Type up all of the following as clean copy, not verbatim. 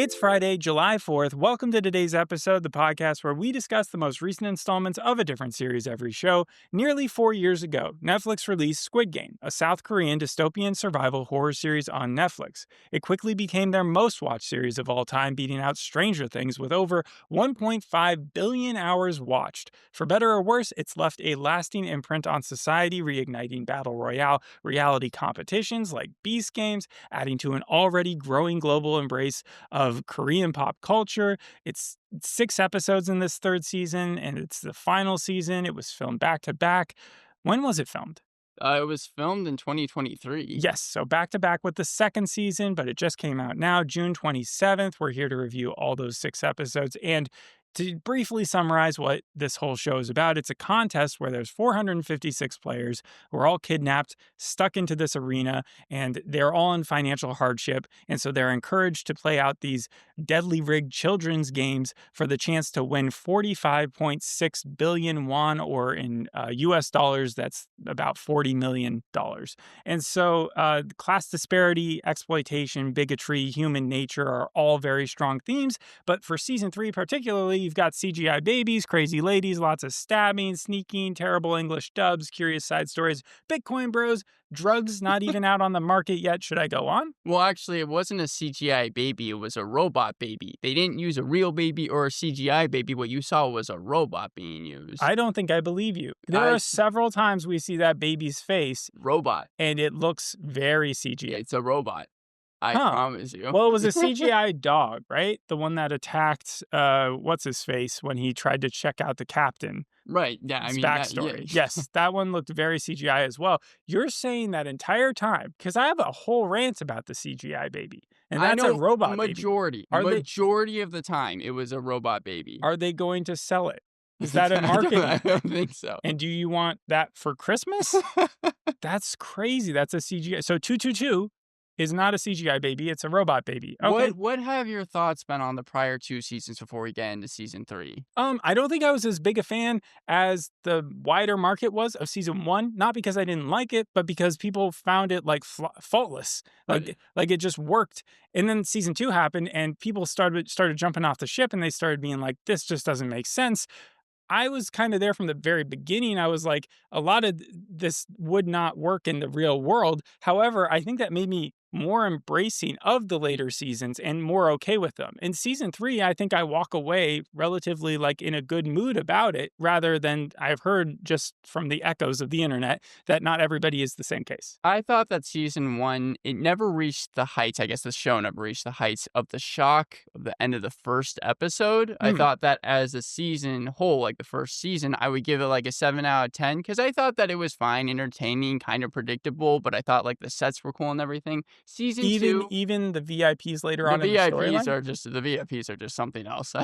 It's Friday, July 4th. Welcome to today's episode, the podcast where we discuss the most recent installments of a different series every show. Nearly 4 years ago, Netflix released Squid Game, a South Korean dystopian survival horror series on Netflix. It quickly became their most watched series of all time, beating out Stranger Things with over 1.5 billion hours watched. For better or worse, it's left a lasting imprint on society, reigniting battle royale reality competitions like Beast Games, adding to an already growing global embrace of Korean pop culture. It's 6 episodes in this third season, and it's the final season. It was filmed back to back. When was it filmed? It was filmed in 2023. Yes, so back to back with the second season, but it just came out now, June 27th. We're here to review all those 6 episodes. And to briefly summarize what this whole show is about, it's a contest where there's 456 players who are all kidnapped, stuck into this arena, and they're all in financial hardship. And so they're encouraged to play out these deadly rigged children's games for the chance to win 45.6 billion won, or in US dollars, that's about $40 million. And so class disparity, exploitation, bigotry, human nature are all very strong themes. But for season 3 particularly, you've got CGI babies, crazy ladies, lots of stabbing, sneaking, terrible English dubs, curious side stories, Bitcoin bros, drugs not even out on the market yet. Should I go on? Well, actually, it wasn't a CGI baby. It was a robot baby. They didn't use a real baby or a CGI baby. What you saw was a robot being used. I don't think I believe you. There are several times we see that baby's face. Robot. And it looks very CGI. It's a robot. I promise you. Well, it was a CGI dog, right? The one that attacked, what's-his-face when he tried to check out the captain. Right, yeah, I mean, backstory. Yes, that one looked very CGI as well. You're saying that entire time, because I have a whole rant about the CGI baby, and that's a robot majority. baby. Majority of the time, it was a robot baby. Are they going to sell it? Is that a marketing? I don't think so. And do you want that for Christmas? That's crazy. That's a CGI. So 222 is not a CGI baby, it's a robot baby. Okay. What have your thoughts been on the prior 2 seasons before we get into season 3? I don't think I was as big a fan as the wider market was of season 1, not because I didn't like it, but because people found it like faultless. Like it just worked. And then season 2 happened and people started jumping off the ship and they started being like, this just doesn't make sense. I was kind of there from the very beginning. I was like, a lot of this would not work in the real world. However, I think that made me more embracing of the later seasons and more okay with them. In season 3, I think I walk away relatively like in a good mood about it, rather than I've heard just from the echoes of the internet that not everybody is the same case. I thought that season 1, it never reached the heights. I guess the show never reached the heights of the shock of the end of the first episode. I thought that as a season whole, like the first season, I would give it like a 7 out of 10 because I thought that it was fine, entertaining, kind of predictable, but I thought like the sets were cool and everything. Season 2, even the VIPs later on in the storyline? The VIPs are just something else.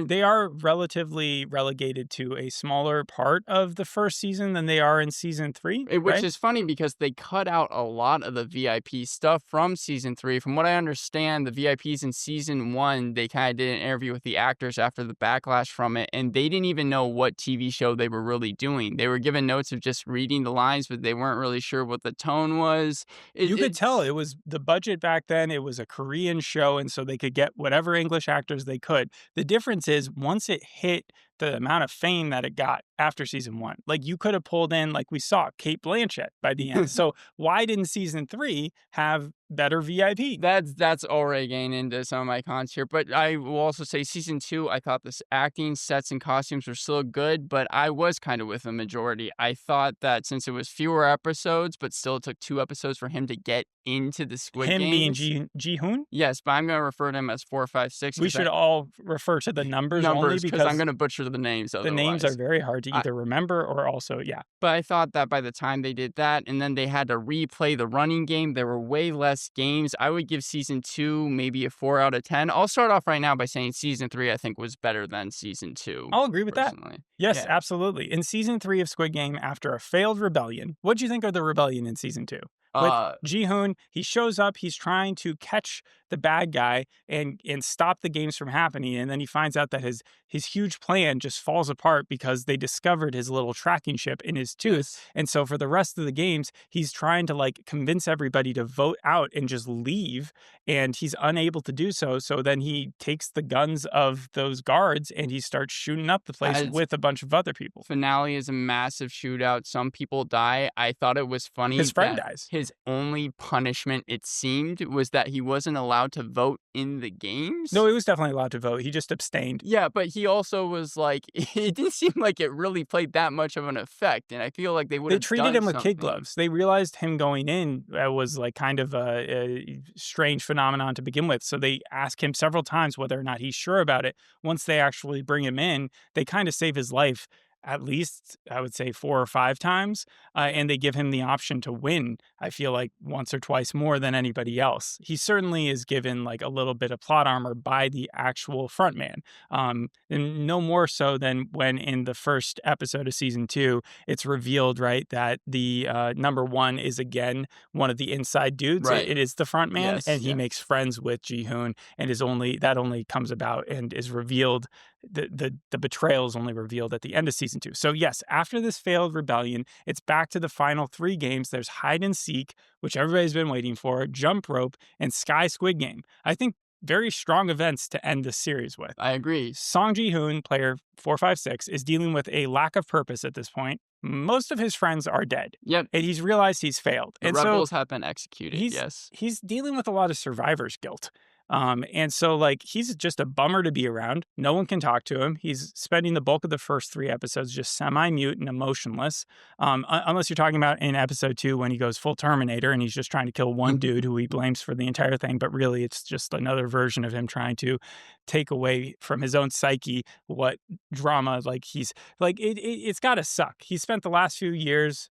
They are relatively relegated to a smaller part of the first season than they are in season 3, which is funny because they cut out a lot of the VIP stuff from season 3. From what I understand, the VIPs in season 1, they kind of did an interview with the actors after the backlash from it, and they didn't even know what TV show they were really doing. They were given notes of just reading the lines, but they weren't really sure what the tone was. You could tell it was the budget back then. It was a Korean show, and so they could get whatever English actors they could. The difference is once it hit the amount of fame that it got after season 1, like you could have pulled in, like we saw, Kate Blanchett by the end. So why didn't season 3 have better VIP? That's already getting into some of my cons here, but I will also say season 2, I thought this acting, sets, and costumes were still good, but I was kind of with the majority. I thought that since it was fewer episodes, but still took 2 episodes for him to get into the Squid Game. Him being Gi-hun? Yes, but I'm going to refer to him as 4, 5, 6. We should all refer to the numbers only because I'm going to butcher the names otherwise. The names are very hard to either remember or also, But I thought that by the time they did that, and then they had to replay the running game, there were way less games. I would give season 2 maybe a 4 out of 10. I'll start off right now by saying season 3 I think was better than season 2. I'll agree with that. Yes, absolutely. In season 3 of Squid Game, after a failed rebellion, what do you think of the rebellion in season 2? With Uh, Ji-hoon, he shows up, he's trying to catch the bad guy and stop the games from happening, and then he finds out that his huge plan just falls apart because they discovered his little tracking chip in his tooth. yes. And so for the rest of the games, he's trying to like convince everybody to vote out and just leave, and he's unable to do so. So then he takes the guns of those guards and he starts shooting up the place As with a bunch of other people. finale is a massive shootout. Some people die. I thought it was His funny friend that dies. his only punishment, it seemed, was that he wasn't allowed to vote in the No, games. he was definitely allowed to vote. He just abstained. Yeah, but he also was like, it didn't seem like it really played that much of an effect. And I feel like they would They have treated done him with kid something. gloves. They realized him going in was like kind of a strange phenomenon to begin with. So they ask him several times whether or not he's sure about it. Once they actually bring him in, they kind of save his life at least, I would say, 4 or 5 times. And they give him the option to win, I feel like once or twice more than anybody else. He certainly is given like a little bit of plot armor by the actual frontman. And no more so than when in the first episode of season 2, it's revealed, right, that the number one is again one of the inside dudes. Right. It is the front man, Yes, and he yes. makes friends with Ji-hoon, and is only that only comes about and is revealed. The betrayal is only revealed at the end of season 2. So yes, after this failed rebellion, it's back to the final 3 games. There's hide and seek, which everybody's been waiting for, jump rope, and Sky Squid Game. I think very strong events to end this series with. I agree. Seong Gi-hun, player 456, is dealing with a lack of purpose at this point. Most of his friends are dead, Yep. and he's realized he's failed. The And so rebels have been executed. he's Yes. he's dealing with a lot of survivor's guilt. And so like he's just a bummer to be around. No one can talk to him. He's spending the bulk of the first 3 episodes just semi-mute and emotionless. Unless you're talking about in episode 2 when he goes full Terminator and he's just trying to kill one dude who he blames for the entire thing, but really it's just another version of him trying to take away from his own psyche what drama like he's like it's got to suck. He spent the last few years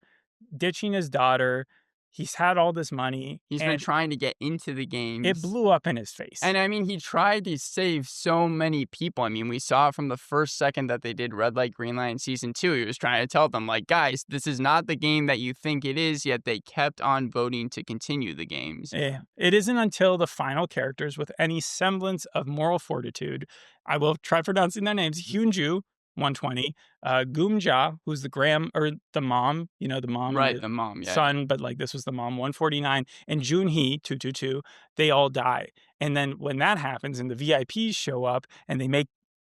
ditching his daughter. He's had all this money, He's been and trying to get into the it games. blew up in his face. And I mean, he tried to save so many people. I mean, we saw it from the first second that they did Red Light, Green Light in season 2. He was trying to tell them, like, guys, this is not the game that you think it is, yet they kept on voting to continue the games. Yeah. It isn't until the final characters with any semblance of moral fortitude, I will try pronouncing their names, Hyunju, 120, Goomja, who's the or the mom, the mom Right, and the mom, yeah. son, but like this was the mom, 149, and Junhee, 222, they all die. And then when that happens and the VIPs show up and they make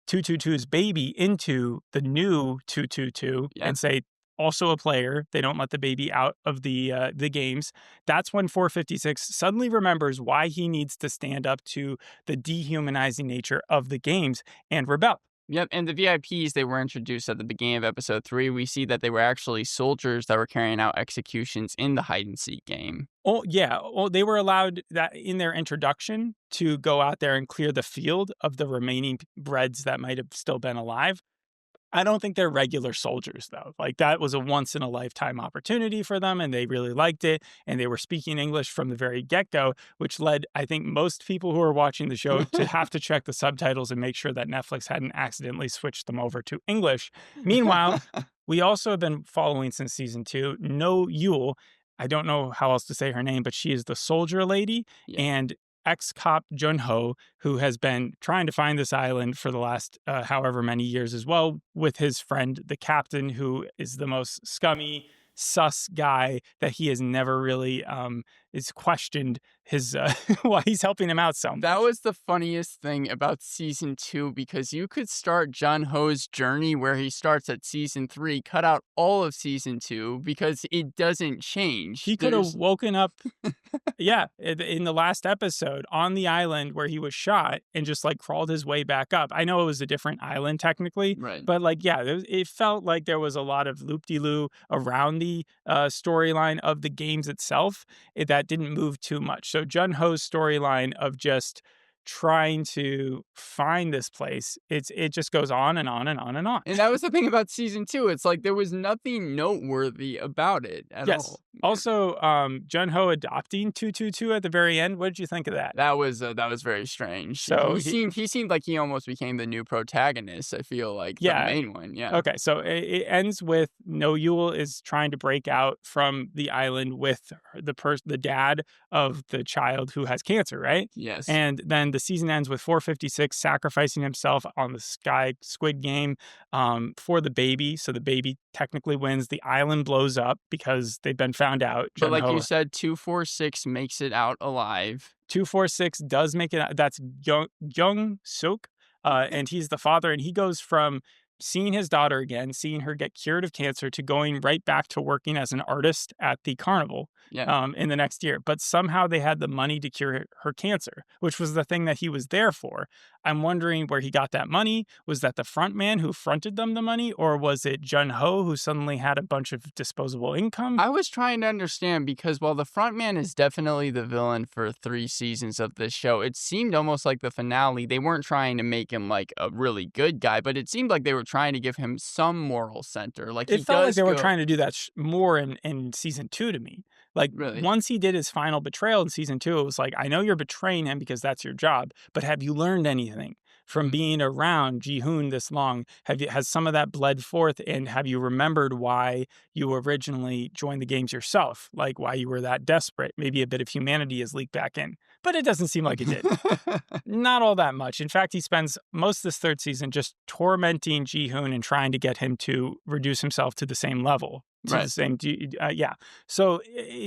222's baby into the new 222 Yep. and say, also a player, they don't let the baby out of the games. That's when 456 suddenly remembers why he needs to stand up to the dehumanizing nature of the games and rebel. Yep, and the VIPs, they were introduced at the beginning of episode 3. We see that they were actually soldiers that were carrying out executions in the hide-and-seek game. Oh, yeah. Well, they were allowed that in their introduction to go out there and clear the field of the remaining breads that might have still been alive. I don't think they're regular soldiers, though. Like, that was a once-in-a-lifetime opportunity for them, and they really liked it, and they were speaking English from the very get-go, which led, I think, most people who are watching the show to have to check the subtitles and make sure that Netflix hadn't accidentally switched them over to English. Meanwhile, we also have been following since season 2, No Yule. I don't know how else to say her name, but she is the soldier lady, Yeah. and ex-cop Jun-ho, who has been trying to find this island for the last however many years as well, with his friend, the captain, who is the most scummy, sus guy that he has never really is questioned his why he's helping him out so much. That was the funniest thing about season 2, because you could start Jun Ho's journey where he starts at season 3, cut out all of season 2 because it doesn't change. He could have woken up, yeah, in the last episode on the island where he was shot and just like crawled his way back up. I know it was a different island technically, Right. but like, yeah, it felt like there was a lot of loop-de-loo around the storyline of the games itself that didn't move too much. So Jun Ho's storyline of just trying to find this place. It just goes on and on and on and on. And that was the thing about season 2, it's like there was nothing noteworthy about it at Yes. all. Also, Jun-ho adopting 222 at the very end. What did you think of that? That was very strange. So He seemed like he almost became the new protagonist, I feel like, the yeah. main one, yeah. Okay, so it ends with No Yule is trying to break out from the island with the dad of the child who has cancer, right? Yes. And then the season ends with 456 sacrificing himself on the Squid Game for the baby. So the baby technically wins. The island blows up because they've been found out. But like you Jun-ho said, 246 makes it out alive. 246 does make it. That's Young Suk, and he's the father, and he goes from seeing his daughter again, seeing her get cured of cancer, to going right back to working as an artist at the carnival Yeah. in the next year. But somehow they had the money to cure her cancer, which was the thing that he was there for. I'm wondering where he got that money. Was that the front man who fronted them the money, or was it Jun-ho who suddenly had a bunch of disposable income? I was trying to understand because while the front man is definitely the villain for 3 seasons of this show, it seemed almost like the finale, they weren't trying to make him like a really good guy, but it seemed like they were trying to give him some moral center. Like It he felt like does they were go trying to do that more in season 2 to me. Like, really. once he did his final betrayal in season 2, it was like, I know you're betraying him because that's your job, but have you learned anything from Mm. being around Ji-hoon this long? Has some of that bled forth, and have you remembered why you originally joined the games yourself? Like, why you were that desperate? Maybe a bit of humanity has leaked back in, but it doesn't seem like it did. Not all that much. In fact, he spends most of this third season just tormenting Ji-hoon and trying to get him to reduce himself to the same level. To the Right. same, yeah. So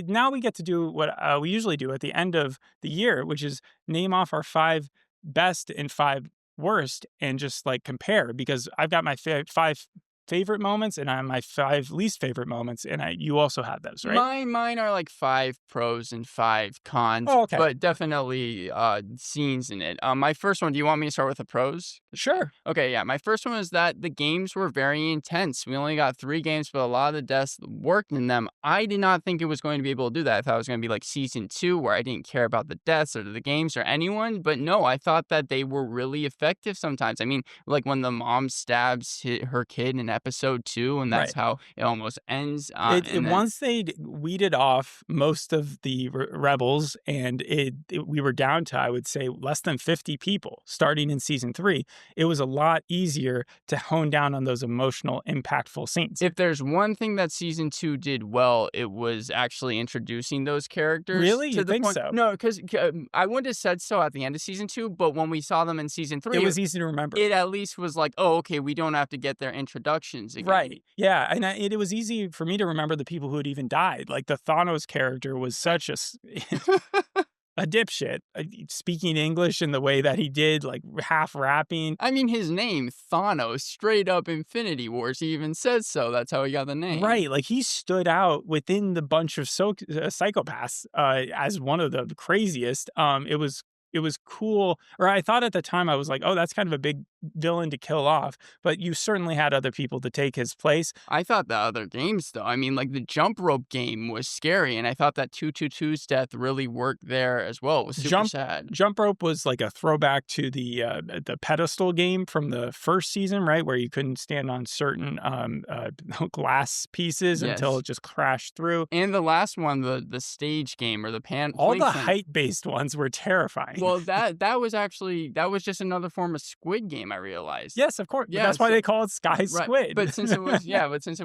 now we get to do what we usually do at the end of the year, which is name off our 5 best and 5 worst, and just like compare. Because I've got my 5 favorite moments and I have my 5 least favorite moments, and you also have those, right? Mine are like 5 pros and 5 cons, Oh, okay, but definitely scenes in it. My first one, do you want me to start with the pros? sure. Okay, yeah. My first one was that the games were very intense. We only got 3 games, but a lot of the deaths worked in them. I did not think it was going to be able to do that. I thought it was going to be like season 2, where I didn't care about the deaths or the games or anyone. But no, I thought that they were really effective sometimes. I mean, like when the mom stabs her kid in episode 2, and that's Right. how it almost ends. It And then once they weeded off most of the rebels, and we were down to, I would say, less than 50 people starting in season 3. It was a lot easier to hone down on those emotional, impactful scenes. if there's one thing that season 2 did well, it was actually introducing those characters Really? to You the think point. so? No, because I wouldn't have said so at the end of season 2, but when we saw them in season 3, It was easy to remember. it at least was like, oh, okay, we don't have to get their introductions again. Right. Yeah. And it was easy for me to remember the people who had even died. Like the Thanos character was such a dipshit, speaking English in the way that he did, like half rapping. I mean, his name, Thanos, straight up Infinity Wars. He even says so. That's how he got the name. Right. Like he stood out within the bunch of psychopaths as one of the craziest. It was cool, or I thought at the time, I was like, oh, that's kind of a big villain to kill off. But you certainly had other people to take his place. I thought the other games, though, I mean, like the jump rope game was scary, and I thought that 222's death really worked there as well. It was super sad. Jump rope was like a throwback to the pedestal game from the first season, right, where you couldn't stand on certain glass pieces until Yes. it just crashed through. And the last one, the stage game or the All the plank height based ones were terrifying. Well, that was actually that was just another form of Squid Game, I realized. Yes, of course. But Yeah, that's why so they call it Sky right. Squid. But since it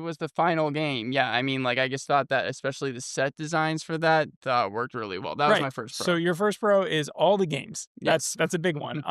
was the final game, yeah, I mean, like I just thought that especially the set designs for that worked really well. That was Right. my first pro. So your first pro is all the games. Yes. That's a big one.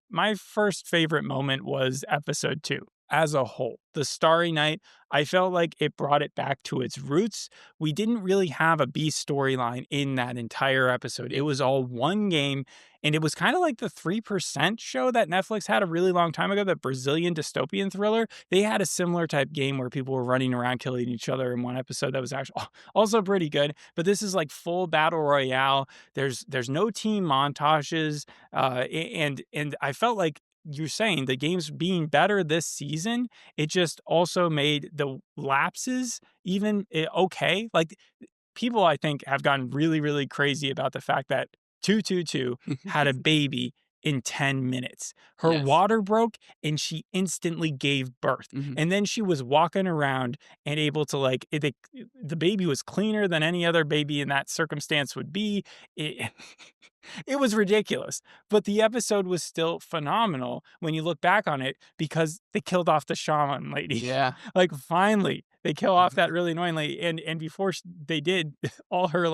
My first favorite moment was episode 2 as a whole. The Starry Night, I felt like it brought it back to its roots. We didn't really have a B storyline in that entire episode. It was all one game, and it was kind of like the 3% show that Netflix had a really long time ago, that Brazilian dystopian thriller. They had a similar type game where people were running around killing each other in one episode that was actually also pretty good. But this is like full battle royale. There's no team montages, and I felt like you're saying the game's being better this season. It just also made the lapses even okay. Like people, I think, have gotten really, really crazy about the fact that 222 had a baby in 10 minutes. Her Yes. water broke and she instantly gave birth. Mhm. And then she was walking around and able to the baby was cleaner than any other baby in that circumstance would be. It, it was ridiculous, but the episode was still phenomenal when you look back on it because they killed off the shaman lady. Yeah. Like finally, they kill off that really annoying lady, and before they did, all her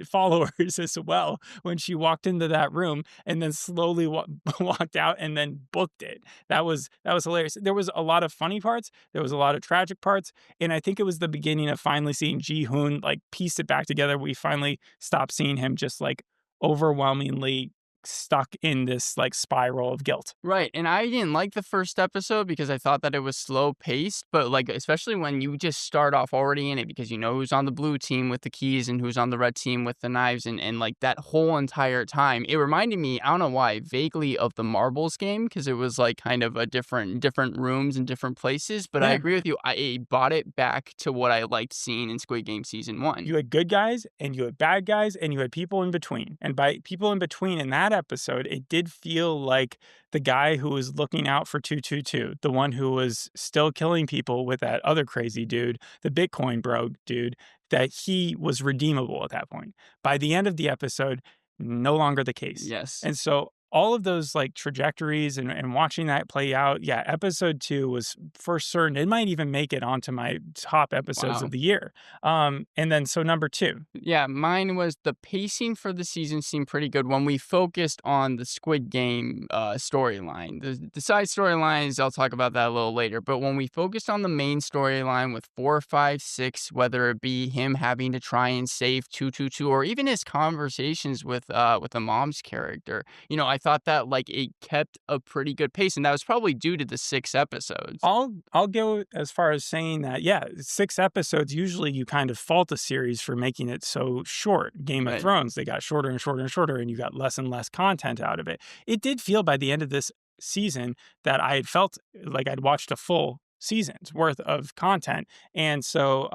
followers as well when she walked into that room and then slowly walked out and then booked it. That was hilarious. There was a lot of funny parts, there was a lot of tragic parts, and I think it was the beginning of finally seeing Ji-hoon like piece it back together. We finally stopped seeing him just like overwhelmingly stuck in this like spiral of guilt. Right, and I didn't like the first episode because I thought that it was slow paced, but like especially when you just start off already in it because you know who's on the blue team with the keys and who's on the red team with the knives and like that whole entire time. It reminded me, I don't know why, vaguely of the marbles game because it was like kind of a different rooms and different places, but I Yeah. agree with you. I brought it back to what I liked seeing in Squid Game season 1. You had good guys and you had bad guys and you had people in between. And by people in between in that episode, it did feel like the guy who was looking out for 222, the one who was still killing people with that other crazy dude, the Bitcoin bro dude, that he was redeemable at that point. By the end of the episode, no longer the case. Yes. And so all of those like trajectories and watching that play out, yeah, episode 2 was for certain. It might even make it onto my top episodes Wow. of the year. And then so number 2. Yeah, mine was the pacing for the season seemed pretty good when we focused on the Squid Game storyline. The side storylines, I'll talk about that a little later. But when we focused on the main storyline with 4, 5, 6, whether it be him having to try and save 222 or even his conversations with the mom's character, you know, I thought that like it kept a pretty good pace, and that was probably due to the 6 episodes. I'll go as far as saying that, yeah, 6 episodes, usually you kind of fault a series for making it so short. Game of Right. Thrones, they got shorter and shorter and shorter, and you got less and less content out of it. It did feel by the end of this season that I had felt like I'd watched a full season's worth of content. And so,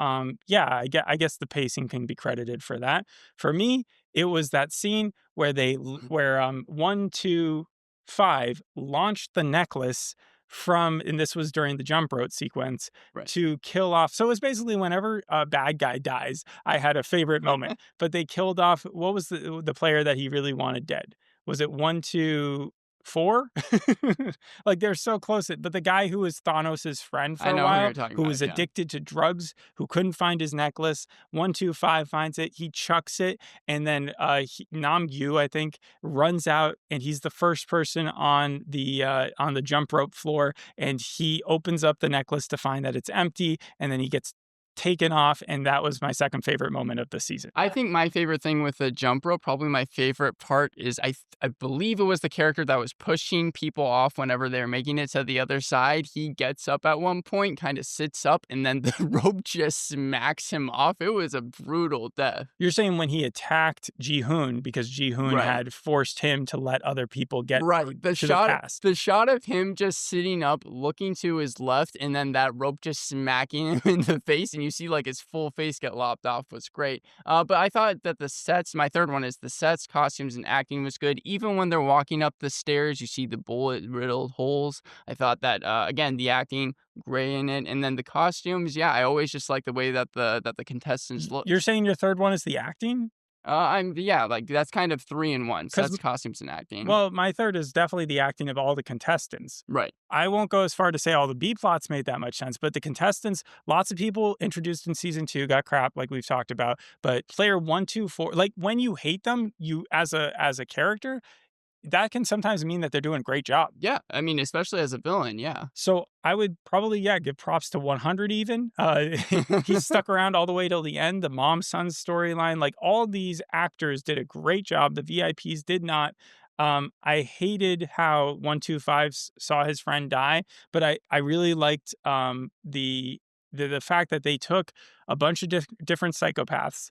yeah, I guess the pacing can be credited for that. For me, it was that scene where where 125 launched the necklace from, and this was during the jump rope sequence, Right. to kill off. So it was basically whenever a bad guy dies, I had a favorite moment. But they killed off, what was the player that he really wanted dead? Was it 124? Like they're so close. But the guy who was Thanos' friend for I a know who while, you're talking who about, was yeah. addicted to drugs, who couldn't find his necklace, 125 finds it, he chucks it, and then Nam Gyu, I think, runs out, and he's the first person on the jump rope floor, and he opens up the necklace to find that it's empty, and then he gets taken off, and that was my second favorite moment of the season. I think my favorite thing with the jump rope, probably my favorite part is I believe it was the character that was pushing people off whenever they were making it to the other side. He gets up at one point, kind of sits up, and then the rope just smacks him off. It was a brutal death. You're saying when he attacked Ji-hoon because Ji-hoon Right. had forced him to let other people get Right. to the past. The shot of him just sitting up, looking to his left, and then that rope just smacking him in the face, and you see like his full face get lopped off was great. But I thought that the sets, my third one is the sets, costumes, and acting was good. Even when they're walking up the stairs, you see the bullet riddled holes. I thought that again, the acting gray in it, and then the costumes. Yeah, I always just like the way that the contestants look. You're saying your third one is the acting? Yeah, like that's kind of 3 in 1. 'Cause Sets, costumes, and acting. Well, my third is definitely the acting of all the contestants. Right. I won't go as far to say all the B plots made that much sense, but the contestants, lots of people introduced in season 2 got crap, like we've talked about. But player 1, 2, 4, like when you hate them, you as a character, that can sometimes mean that they're doing a great job. Yeah, I mean, especially as a villain, yeah. So I would probably, yeah, give props to 100 even. He stuck around all the way till the end. The mom son storyline, like all these actors did a great job. The VIPs did not. I hated how 125 saw his friend die, but I really liked the fact that they took a bunch of different psychopaths,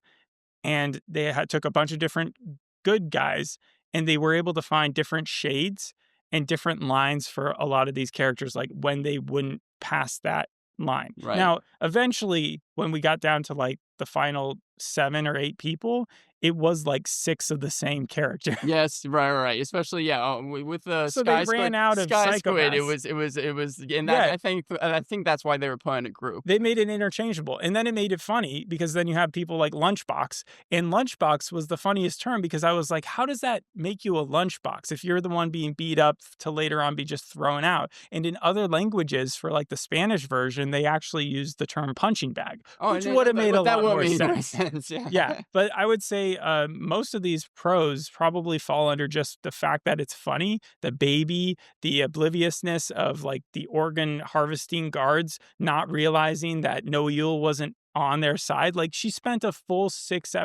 and they took a bunch of different good guys, and they were able to find different shades and different lines for a lot of these characters, like when they wouldn't pass that line. Right. Now, eventually, when we got down to like the final 7 or 8 people, it was like 6 of the same character. Yes, right. Especially, yeah, with the So they ran out of Sky Squid, psychopaths. it was, and that Yeah, I think that's why they were put in a group. they made it interchangeable. And then it made it funny because then you have people like Lunchbox. And Lunchbox was the funniest term because I was like, how does that make you a lunchbox if you're the one being beat up to later on be just thrown out? And in other languages, for like the Spanish version, they actually used the term punching bag, Oh, which would have made a that lot would more make more sense. sense. Yeah, Yeah. but I would say most of these pros probably fall under just the fact that it's funny, the baby, the obliviousness of like the organ harvesting guards not realizing that No Yule wasn't on their side. Like she spent a full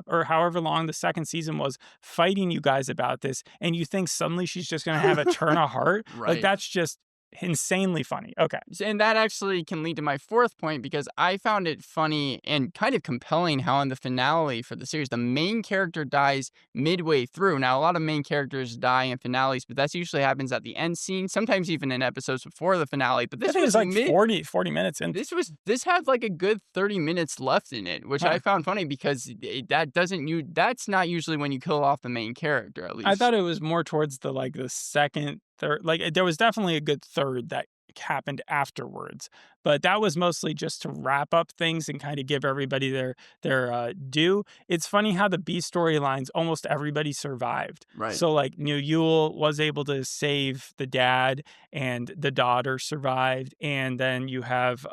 or however long the second season was fighting you guys about this, and you think suddenly she's just going to have a turn of heart? Like Right. that's just insanely funny. Okay. And that actually can lead to my fourth point because I found it funny and kind of compelling how in the finale for the series, the main character dies midway through. Now, a lot of main characters die in finales, but that usually happens at the end scene, sometimes even in episodes before the finale. But I this think it's was like 40 minutes in. this had like a good 30 minutes left in it, which Huh. I found funny because that's not usually when you kill off the main character, at I least. thought it was more towards the like the second, third. Like there was definitely a good third that happened afterwards, but that was mostly just to wrap up things and kind of give everybody their due. It's funny how the B storylines almost everybody survived. Right. So like New Yule was able to save the dad and the daughter survived, and then you have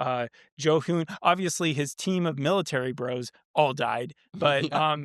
Jo-hoon. Obviously, his team of military bros all died, but Yeah.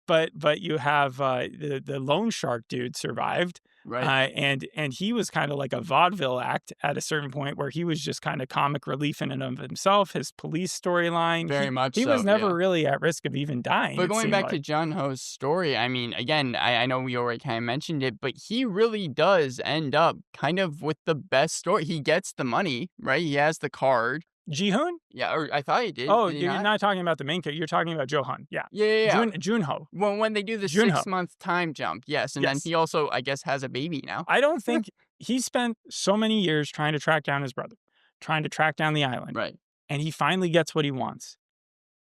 but you have the loan shark dude survived, Right. and he was kind of like a vaudeville act at a certain point where he was just kind of comic relief in and of himself. His police storyline, Very much he was so, never yeah. really at risk of even dying. But It going seemed back to like. Jun Ho's story, I mean, again, I know we already kind of mentioned it, but he really does end up kind of with the best story. He gets the money, right? He has the card. Ji-hoon? Yeah, or I thought he did. Oh, Did he you're not? not talking about the main character. You're talking about Johan. Yeah, Yeah. Junho. When they do the Junho. 6 month time jump, yes, and then Yes. he also, I guess, has a baby now. I don't think he spent so many years trying to track down his brother, trying to track down the island, Right. and he finally gets what he wants.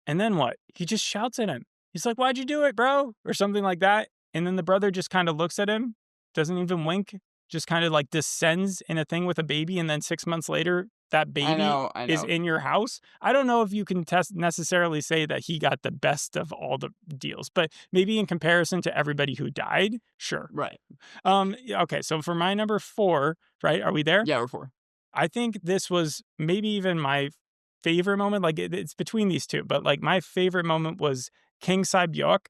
And then what? He just shouts at him. He's like, "Why'd you do it, bro?" Or something like that. And then the brother just kind of looks at him, doesn't even wink, just kind of like descends in a thing with a baby. And then 6 months later, that baby I is know. in your house. I don't know if you can necessarily say that he got the best of all the deals, but maybe in comparison to everybody who died, sure. Right. Okay, so for my number 4, right? Are we there? Yeah, we're four. I think this was maybe even my favorite moment. Like it's between these two, but like my favorite moment was King Sae-byuk,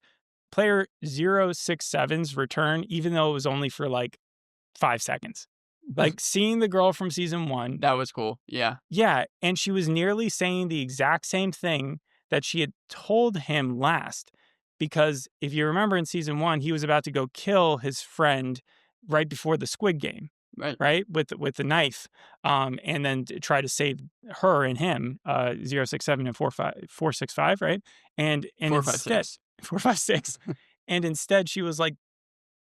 player 067's return, even though it was only for like 5 seconds. Like seeing the girl from season 1. That was cool. Yeah. Yeah, and she was nearly saying the exact same thing that she had told him last. Because if you remember in season 1, he was about to go kill his friend right before the Squid Game, Right. right? With the knife, and then to try to save her and him, 067 and 465, right? And Four, five, instead, six. 456, and instead she was like,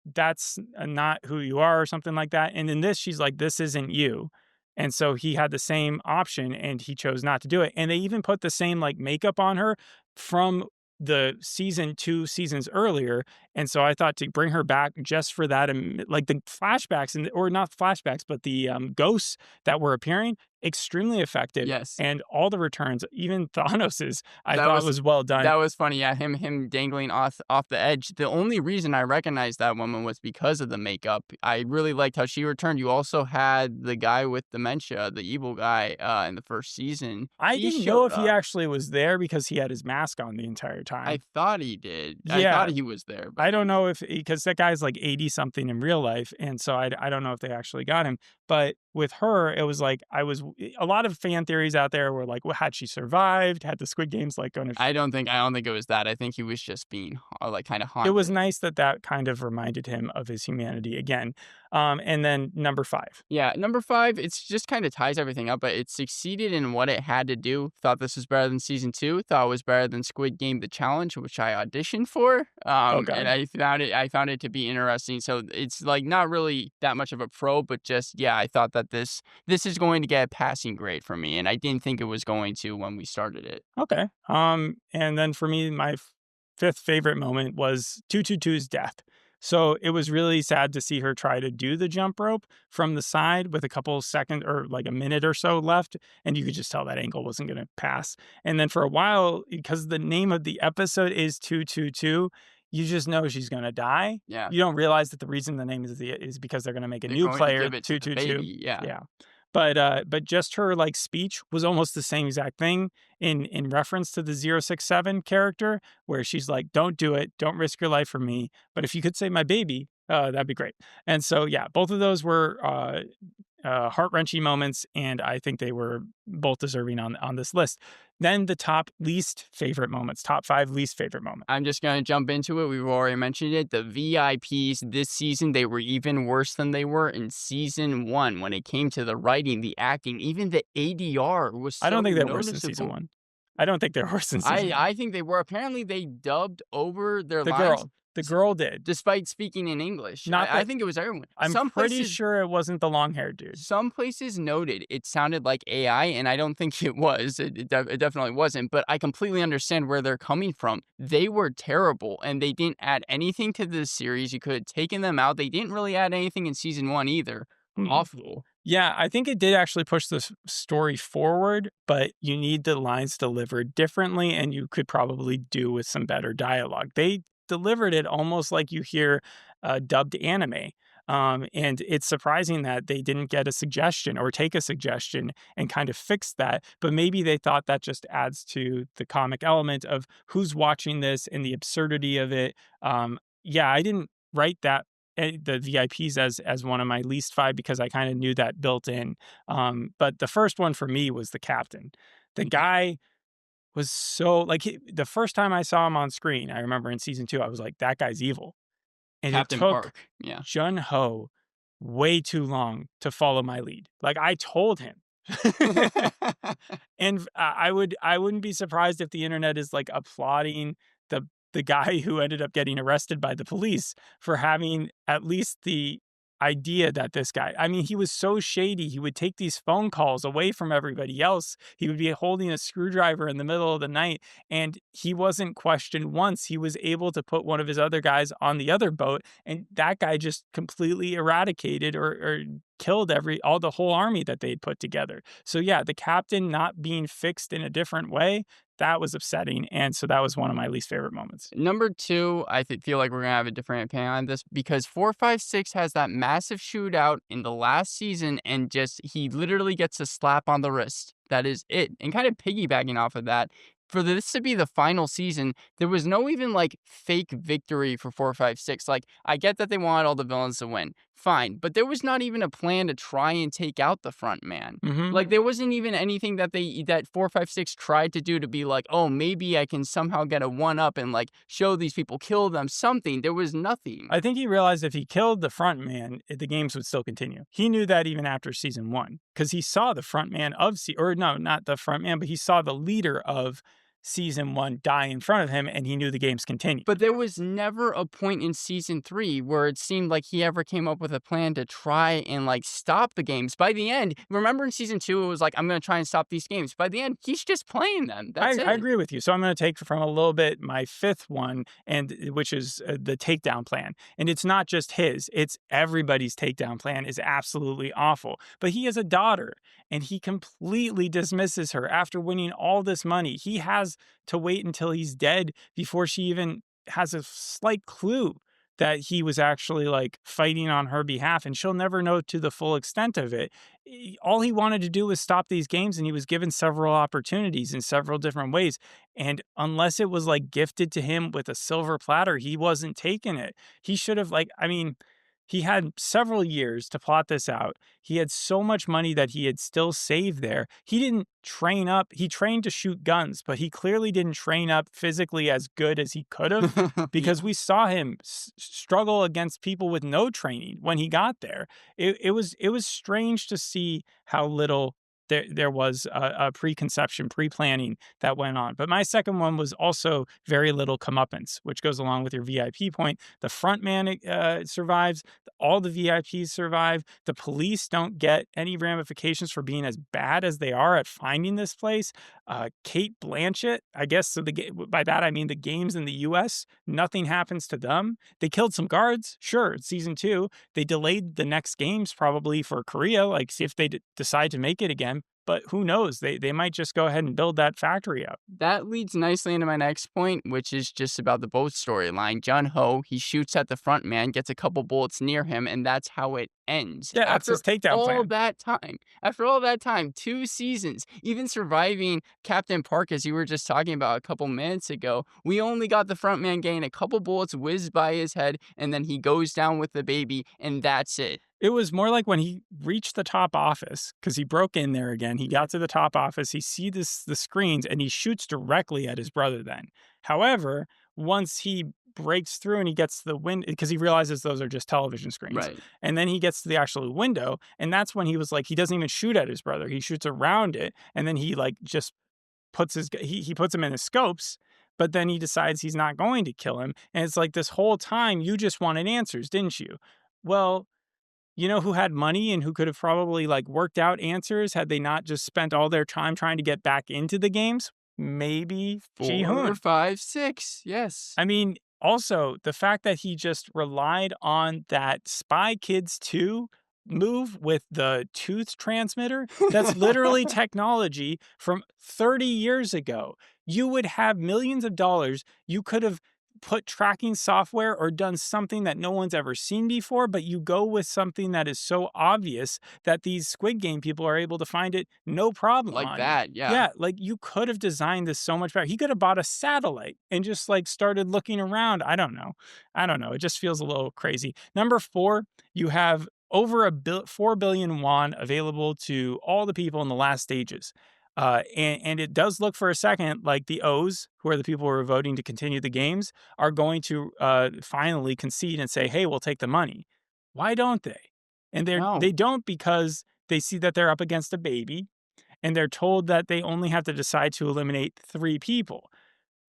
"That's not who you are," or something like that. And in this, she's like, "This isn't you." And so he had the same option and he chose not to do it. And they even put the same like makeup on her from the season 2 seasons earlier. And so I thought to bring her back just for that, like the flashbacks or not flashbacks, but the ghosts that were appearing, extremely effective. Yes. And all the returns, even Thanos's, I That thought was well done. That was funny. Yeah, him dangling off the edge. The only reason I recognized that woman was because of the makeup. I really liked how she returned. You also had the guy with dementia, the evil guy, in the first season. I He didn't know showed if he up. actually was there because he had his mask on the entire time. I thought he did. I Yeah. thought he was there. But I don't know if because that guy's like 80 something in real life. And so I don't know if they actually got him. But with her, it was like a lot of fan theories out there were like, well, had she survived? Had the Squid Games like going to. I don't think it was that. I think he was just being like kind of haunted. It was nice that kind of reminded him of his humanity again. And then number 5. Yeah, number 5, it's just kind of ties everything up, but it succeeded in what it had to do. Thought this was better than season 2. Thought it was better than Squid Game: The Challenge, which I auditioned for. Okay. And I found it to be interesting. So it's like not really that much of a pro, but just yeah, I thought that this is going to get a passing grade for me, and I didn't think it was going to when we started it. Okay. And then for me, my fifth favorite moment was 222's death. So it was really sad to see her try to do the jump rope from the side with a couple seconds or like a minute or so left. And you could just tell that angle wasn't going to pass. And then for a while, because the name of the episode is 222, you just know she's going to die. Yeah. You don't realize that the reason the name is because they're going to make a They're new going to player, give it to the 222. baby. Yeah. Yeah. But just her like speech was almost the same exact thing in reference to the 067 character, where she's like, "Don't do it, don't risk your life for me. But if you could save my baby, that'd be great." And so yeah, both of those were heart-wrenching moments, and I think they were both deserving on this list. Then the top least favorite moments, top 5 least favorite moments. I'm just going to jump into it. We've already mentioned it. The VIPs this season, they were even worse than they were in season 1 when it came to the writing, the acting, even the ADR was so I don't think they're worse noticeable. in season 1. I don't think they're worse in season 1. I think they were. Apparently, they dubbed over their The lines. girl did. Despite speaking in English. Not I that- think it was everyone. I'm pretty sure it wasn't the long-haired dude. Some places noted it sounded like AI, and I don't think it was. It definitely wasn't, but I completely understand where they're coming from. They were terrible, and they didn't add anything to this series. You could have taken them out. They didn't really add anything in season 1 either. Awful. Yeah, I think it did actually push the story forward, but you need the lines delivered differently, and you could probably do with some better dialogue. They delivered it almost like you hear dubbed anime. And it's surprising that they didn't get a suggestion or take a suggestion and kind of fix that. But maybe they thought that just adds to the comic element of who's watching this and the absurdity of it. Yeah, I didn't write that the VIPs as one of my least 5 because I kind of knew that built in. But the first one for me was the captain. The guy was so like the first time I saw him on screen, I remember in season 2, I was like, that guy's evil. And Captain it took Park. Yeah. Jun Ho way too long to follow my lead. Like I told him. And I wouldn't be surprised if the internet is like applauding the guy who ended up getting arrested by the police for having at least the idea that this guy, I mean, he was so shady. He would take these phone calls away from everybody else. He would be holding a screwdriver in the middle of the night, and he wasn't questioned once. He was able to put one of his other guys on the other boat, and that guy just completely eradicated or killed the whole army that they'd put together. So yeah, the captain not being fixed in a different way, that was upsetting. And so that was one of my least favorite moments. Number 2, I feel like we're going to have a different opinion on this because 456 has that massive shootout in the last season and just he literally gets a slap on the wrist. That is it. And kind of piggybacking off of that, for this to be the final season, there was no even like fake victory for 456. Like, I get that they wanted all the villains to win. Fine. But there was not even a plan to try and take out the front man. Mm-hmm. Like, there wasn't even anything that 456 tried to do to be like, oh, maybe I can somehow get a 1-up and like show these people, kill them, something. There was nothing. I think he realized if he killed the front man, the games would still continue. He knew that even after season 1, because he saw the front man not the front man, but he saw the leader of season 1 die in front of him, and he knew the games continued. But there was never a point in season 3 where it seemed like he ever came up with a plan to try and like stop the games. By the end, remember in season 2, it was like, I'm going to try and stop these games. By the end, he's just playing them. That's it. I agree with you. So I'm going to take from a little bit my 5th one, and which is the takedown plan. And it's not just his; it's everybody's takedown plan is absolutely awful. But he has a daughter, and he completely dismisses her after winning all this money. He has to wait until he's dead before she even has a slight clue that he was actually like fighting on her behalf, and she'll never know to the full extent of it. All he wanted to do was stop these games, and he was given several opportunities in several different ways. And unless it was like gifted to him with a silver platter, he wasn't taking it. He should have he had several years to plot this out. He had so much money that he had still saved there. He didn't train up. He trained to shoot guns, but he clearly didn't train up physically as good as he could have because we saw him struggle against people with no training when he got there. It was strange to see how little there was a preconception, pre-planning that went on. But my second one was also very little comeuppance, which goes along with your VIP point. The front man survives. All the VIPs survive. The police don't get any ramifications for being as bad as they are at finding this place. Kate Blanchett, I guess, so by that I mean the games in the US, nothing happens to them. They killed some guards, sure, season 2. They delayed the next games probably for Korea, like see if they decide to make it again. But who knows? They might just go ahead and build that factory up. That leads nicely into my next point, which is just about the boat storyline. Jun Ho, he shoots at the front man, gets a couple bullets near him, and that's how it ends. Yeah, that's his takedown plan. After all that time, 2 seasons, even surviving Captain Park, as you were just talking about a couple minutes ago, we only got the front man getting a couple bullets whizzed by his head, and then he goes down with the baby, and that's it. It was more like when he reached the top office, because he broke in there again. He got to the top office, he sees the screens, and he shoots directly at his brother then. However, once he breaks through and he gets to the window, because he realizes those are just television screens. Right. And then he gets to the actual window, and that's when he was like, he doesn't even shoot at his brother. He shoots around it, and then he like just puts he puts him in his scopes, but then he decides he's not going to kill him. And it's like, this whole time you just wanted answers, didn't you? Well, you know who had money and who could have probably like worked out answers had they not just spent all their time trying to get back into the games? Maybe 4, Gi-hun. 5, 6. Yes. I mean, also the fact that he just relied on that Spy Kids 2 move with the tooth transmitter, that's literally technology from 30 years ago. You would have millions of dollars. You could have put tracking software or done something that no one's ever seen before, but you go with something that is so obvious that these Squid Game people are able to find it no problem. Like that, yeah. Yeah, like you could have designed this so much better. He could have bought a satellite and just like started looking around. I don't know. It just feels a little crazy. Number 4, you have over 4 billion won available to all the people in the last stages. And it does look for a second like the O's, who are the people who are voting to continue the games, are going to finally concede and say, hey, we'll take the money. Why don't they? And they don't, because they see that they're up against a baby, and they're told that they only have to decide to eliminate 3 people.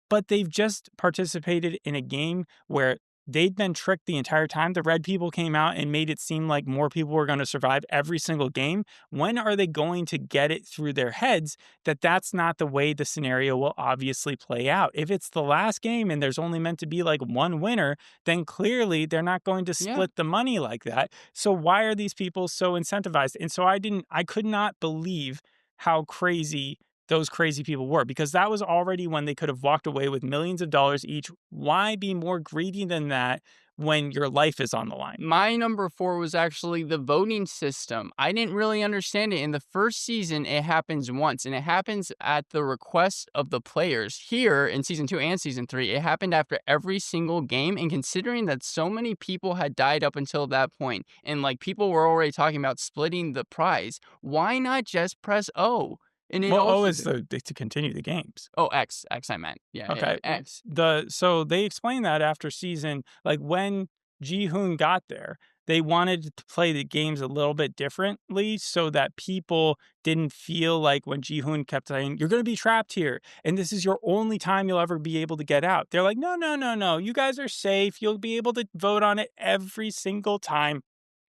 But they've just participated in a game where they'd been tricked the entire time. The red people came out and made it seem like more people were going to survive every single game. When are they going to get it through their heads that that's not the way the scenario will obviously play out? If it's the last game and there's only meant to be like one winner, then clearly they're not going to split the money like that. So why are these people so incentivized? And so I could not believe how crazy those crazy people were, because that was already when they could have walked away with millions of dollars each. Why be more greedy than that when your life is on the line? My number 4 was actually the voting system. I didn't really understand it. In the first season, it happens once, and it happens at the request of the players. Here, in season 2 and season 3, it happened after every single game, and considering that so many people had died up until that point, and like people were already talking about splitting the prize, why not just press O? And well, O is to continue the games. Oh, X I meant. Yeah. Okay. X. So they explained that after season, like when Gi-hun got there, they wanted to play the games a little bit differently so that people didn't feel like when Gi-hun kept saying, you're going to be trapped here, and this is your only time you'll ever be able to get out. They're like, no. You guys are safe. You'll be able to vote on it every single time,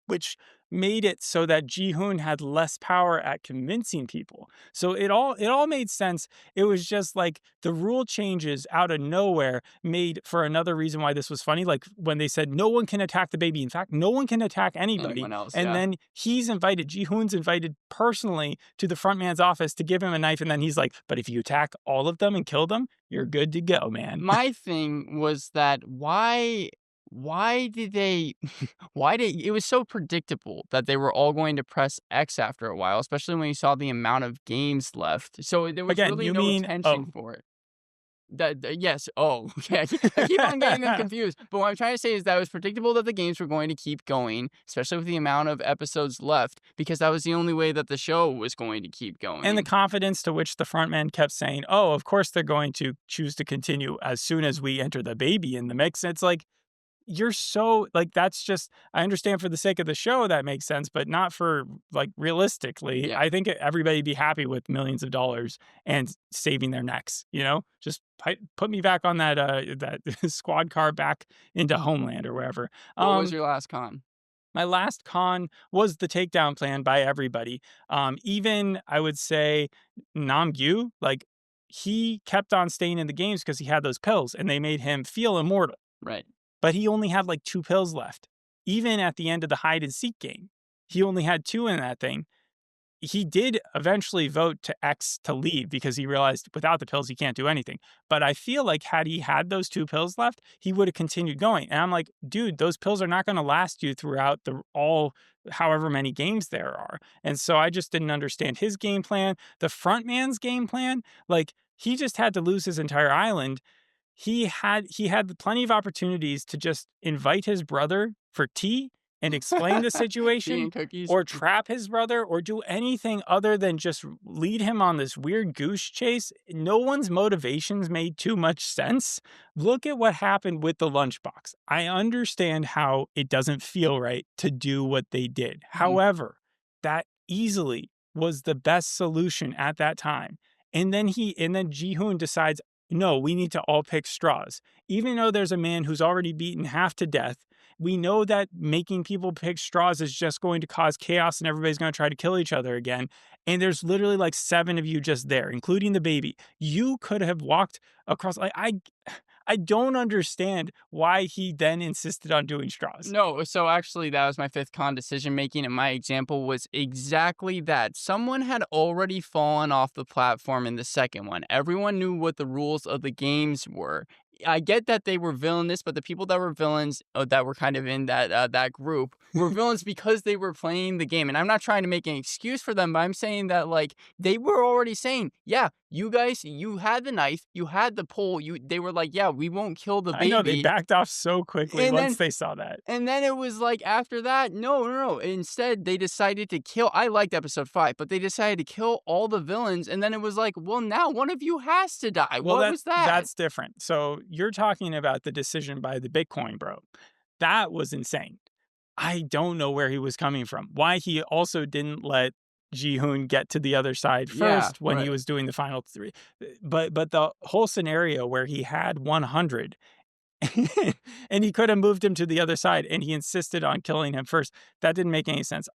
which made it so that Gi-hun had less power at convincing people. So it all made sense. It was just like the rule changes out of nowhere made for another reason why this was funny. Like when they said no one can attack the baby. In fact, no one can attack anybody. Anyone else, and then Gi-hun's invited personally to the front man's office to give him a knife. And then he's like, but if you attack all of them and kill them, you're good to go, man. My thing was that why did it was so predictable that they were all going to press X after a while, especially when you saw the amount of games left. So there was really no tension for it. Yes. Oh, okay. I keep on getting them confused. But what I'm trying to say is that it was predictable that the games were going to keep going, especially with the amount of episodes left, because that was the only way that the show was going to keep going. And the confidence to which the frontman kept saying, oh, of course they're going to choose to continue as soon as we enter the baby in the mix. It's like, you're so like that's just I understand for the sake of the show that makes sense, but not for like realistically. Yeah. I think everybody'd be happy with millions of dollars and saving their necks, you know? Just put me back on that squad car back into Homeland or wherever. What was Um your last con? my last con was the takedown plan by everybody. Even I would say Namgyu, like he kept on staying in the games because he had those pills and they made him feel immortal, Right. but he only had like 2 pills left. Even at the end of the hide and seek game, he only had 2 in that thing. He did eventually vote to X to leave because he realized without the pills he can't do anything. But I feel like had he had those 2 pills left, he would have continued going. And I'm like, dude, those pills are not going to last you throughout the all however many games there are. And so I just didn't understand his game plan. The front man's game plan, like he just had to lose his entire island. He had plenty of opportunities to just invite his brother for tea and explain the Tea situation and cookies. or trap his brother or do anything other than just lead him on this weird goose chase. No one's motivations made too much sense. Look at what happened with the lunchbox. I understand how it doesn't feel right to do what they did. Mhm. However, that easily was the best solution at that time. And then Ji-hoon decides, no, we need to all pick straws. Even though there's a man who's already beaten half to death, we know that making people pick straws is just going to cause chaos and everybody's going to try to kill each other again. And there's literally like 7 of you just there, including the baby. You could have walked across. I don't understand why he then insisted on doing straws. No, so actually that was my fifth con decision making, and my example was exactly that. Someone had already fallen off the platform in the second one. Everyone knew what the rules of the games were. I get that they were villainous, but the people that were villains that were kind of in that group were villains because they were playing the game. And I'm not trying to make an excuse for them, but I'm saying that like they were already saying, yeah, you guys, you had the knife, you had the pole, they were like, yeah, we won't kill the I know they baby. backed off so quickly And once then they saw that. and then it was like after that, no. Instead, they decided to kill. I liked episode 5, but they decided to kill all the villains. And then it was like, well, now one of you has to die. Well, What was that? that's different. So you're talking about the decision by the Bitcoin bro. That was insane. I don't know where he was coming from. Why he also didn't let Ji-hoon get to the other side Yeah, first when he right. was doing the final 3. But the whole scenario where he had 100 and he could have moved him to the other side and he insisted on killing him first. That didn't make any sense.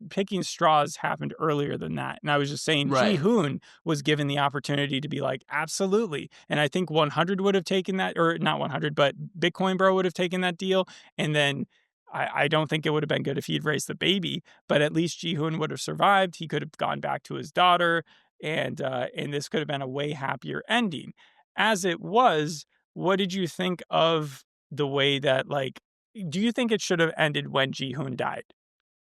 Picking straws happened earlier than that. And I was just saying Right. Ji-hoon was given the opportunity to be like, absolutely. And I think 100 would have taken that, or not 100, but Bitcoin Bro would have taken that deal. And then I don't think it would have been good if he'd raised the baby, but at least Ji-hoon would have survived. He could have gone back to his daughter, and this could have been a way happier ending. As it was, what did you think of the way that, like, do you think it should have ended when Ji-hoon died?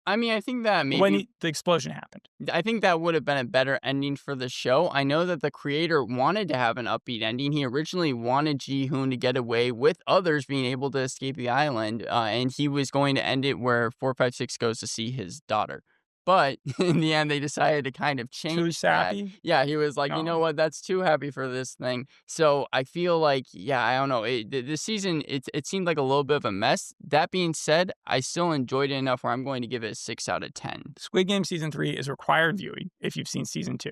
I mean, I think that When maybe the explosion happened? I think that would have been a better ending for the show. I know that the creator wanted to have an upbeat ending. He originally wanted Ji-hoon to get away with others being able to escape the island, and he was going to end it where 456 goes to see his daughter. But in the end, they decided to kind of Too change that. sappy? Yeah, he was like, you know Oh. what, that's too happy for this thing. So I feel like, yeah, I don't know. This season, it seemed like a little bit of a mess. That being said, I still enjoyed it enough where I'm going to give it a 6 out of 10. Squid Game Season 3 is required viewing if you've seen Season 2.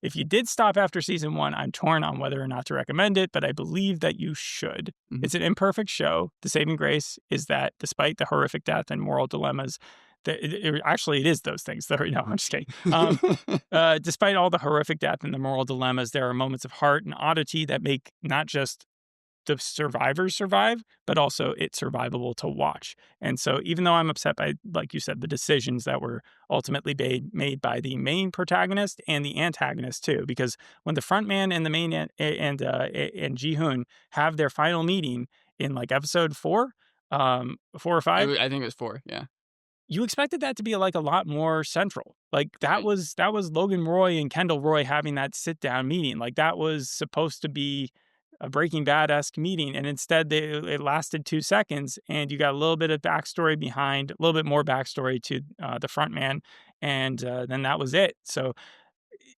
If you did stop after Season 1, I'm torn on whether or not to recommend it, but I believe that you should. Mhm. It's an imperfect show. The saving grace is that despite the horrific death and moral dilemmas, actually, it is those things. No, I'm just kidding. Despite all the horrific death and the moral dilemmas, there are moments of heart and oddity that make not just the survivors survive, but also it's survivable to watch. And so, even though I'm upset by, like you said, the decisions that were ultimately made by the main protagonist and the antagonist too, because when the front man and the main and Ji-hoon have their final meeting in like episode 4, 4 or 5, I think it was 4, yeah. you expected that to be like a lot more central. Like Right. that was Logan Roy and Kendall Roy having that sit down meeting. Like that was supposed to be a Breaking Bad-esque meeting, and instead it lasted 2 seconds, and you got a little bit of backstory behind, a little bit more backstory to the front man, and then that was it. So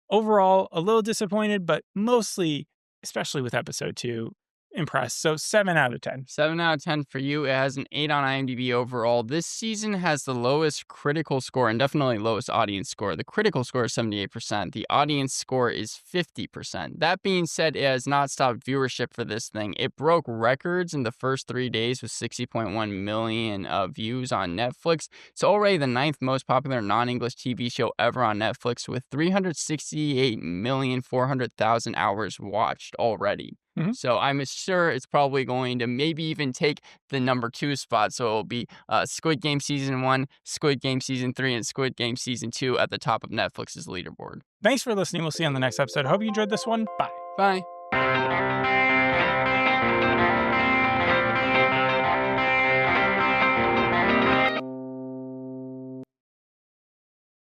overall, a little disappointed, but mostly, especially with episode 2. impressed. So 7 out of 10. 7 out of 10 for you. It has an 8 on IMDb overall. This season has the lowest critical score and definitely lowest audience score. The critical score is 78%. The audience score is 50%. That being said, it has not stopped viewership for this thing. It broke records in the first 3 days with 60.1 million views on Netflix. It's already the 9th most popular non-English TV show ever on Netflix with 368,400,000 hours watched already. So I'm sure it's probably going to maybe even take the number 2 spot. So it'll be Squid Game Season 1, Squid Game Season 3, and Squid Game Season 2 at the top of Netflix's leaderboard. Thanks for listening. We'll see you on the next episode. Hope you enjoyed this one. Bye. Bye.